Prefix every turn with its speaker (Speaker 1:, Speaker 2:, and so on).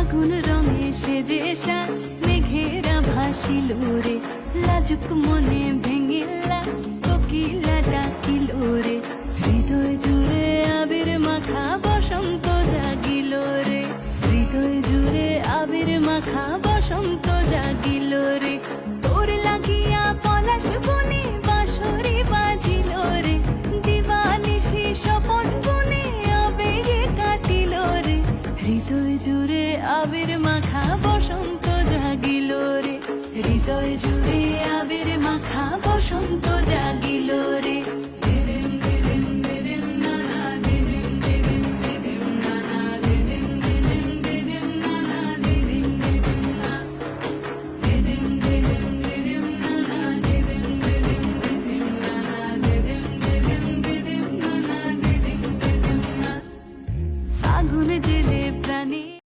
Speaker 1: ফাগুন রঙে সেজে সাজ মেঘেরা ভাসিল রে, লাজুক মনে ভেঙে লাজ কোকিলা ডাকিল রে। হৃদয় জুড়ে আবির মাখা বসন্ত জাগিল রে, হৃদয় জুড়ে আবির মাখা বসন্ত জাগিল রে। তোর লাগিয়া পলাশ বনে বাঁশরি বাজিল রে, দিবানিশি স্বপন বনে আবেগে কাটিল রে। হৃদয় জুড়ে আবির মাখা বসন্ত জাগিল রে, হৃদয় জুড়ে আবির মাখা বসন্ত জাগিল রে।